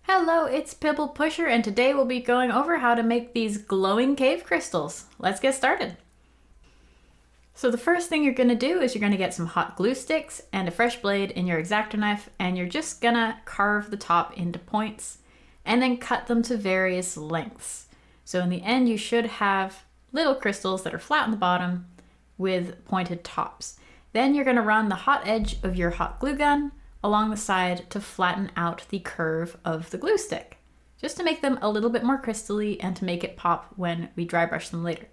Hello, it's Pibble Pusher, and today we'll be going over how to make these glowing cave crystals. Let's get started. So the first thing you're going to do is you're going to get some hot glue sticks and a fresh blade in your X-Acto knife, and you're just going to carve the top into points and then cut them to various lengths. So in the end, you should have little crystals that are flat on the bottom with pointed tops. Then you're going to run the hot edge of your hot glue gun along the side to flatten out the curve of the glue stick, just to make them a little bit more crystally and to make it pop when we dry brush them later.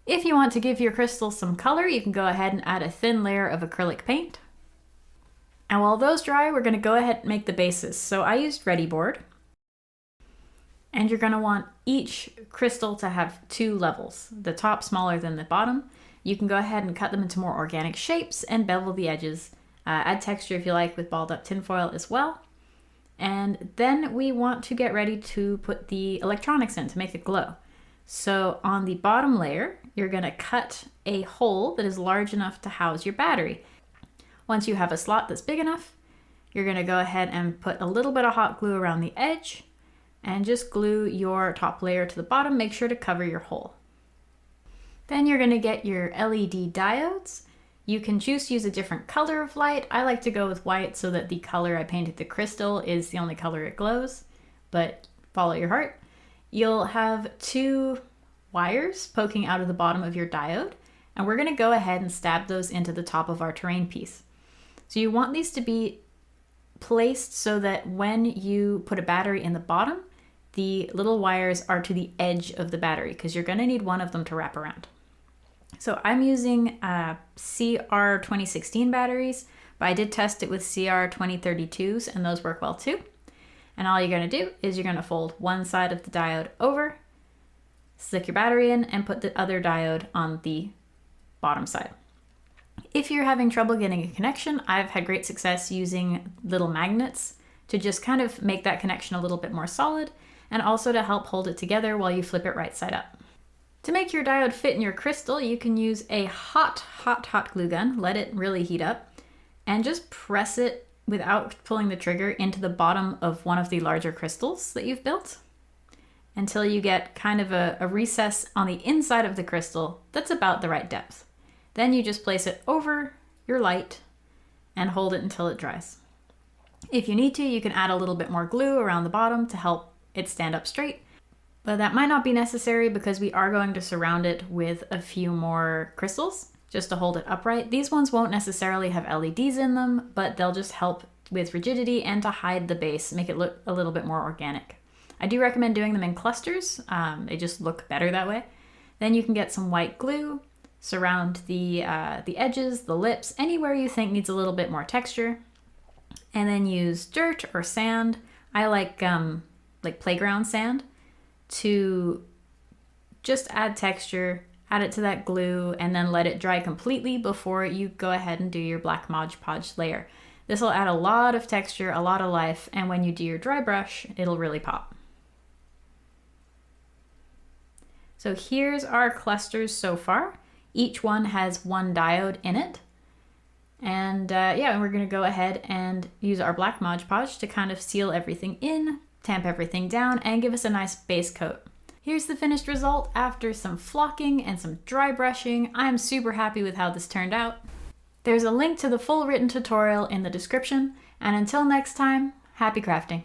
If you want to give your crystals some color, you can go ahead and add a thin layer of acrylic paint. And while those dry, we're going to go ahead and make the bases. So I used Ready Board. And you're going to want each crystal to have two levels, the top smaller than the bottom. You can go ahead and cut them into more organic shapes and bevel the edges. Add texture if you like with balled up tinfoil as well. And then we want to get ready to put the electronics in to make it glow. So on the bottom layer, you're going to cut a hole that is large enough to house your battery. Once you have a slot that's big enough, you're going to go ahead and put a little bit of hot glue around the edge and just glue your top layer to the bottom. Make sure to cover your hole. Then you're going to get your LED diodes. You can choose to use a different color of light. I like to go with white so that the color I painted the crystal is the only color it glows, but follow your heart. You'll have two wires poking out of the bottom of your diode, and we're going to go ahead and stab those into the top of our terrain piece. So you want these to be placed so that when you put a battery in the bottom, the little wires are to the edge of the battery because you're going to need one of them to wrap around. So I'm using CR 2016 batteries, but I did test it with CR 2032s and those work well too. And all you're going to do is you're going to fold one side of the diode over, stick your battery in, and put the other diode on the bottom side. If you're having trouble getting a connection, I've had great success using little magnets to just kind of make that connection a little bit more solid and also to help hold it together while you flip it right side up. To make your diode fit in your crystal, you can use a hot glue gun, let it really heat up, and just press it without pulling the trigger into the bottom of one of the larger crystals that you've built until you get kind of a recess on the inside of the crystal that's about the right depth. Then you just place it over your light and hold it until it dries. If you need to, you can add a little bit more glue around the bottom to help it stand up straight. But that might not be necessary because we are going to surround it with a few more crystals just to hold it upright. These ones won't necessarily have LEDs in them, but they'll just help with rigidity and to hide the base, make it look a little bit more organic. I do recommend doing them in clusters. They just look better that way. Then you can get some white glue, surround the edges, the lips, anywhere you think needs a little bit more texture, and then use dirt or sand. I like playground sand to just add texture, add it to that glue, and then let it dry completely before you go ahead and do your black Mod Podge layer. This will add a lot of texture, a lot of life, and when you do your dry brush, it'll really pop. So here's our clusters so far. Each one has one diode in it. And we're gonna go ahead and use our black Mod Podge to kind of seal everything in, tamp everything down, and give us a nice base coat. Here's the finished result after some flocking and some dry brushing. I'm super happy with how this turned out. There's a link to the full written tutorial in the description, and until next time, happy crafting.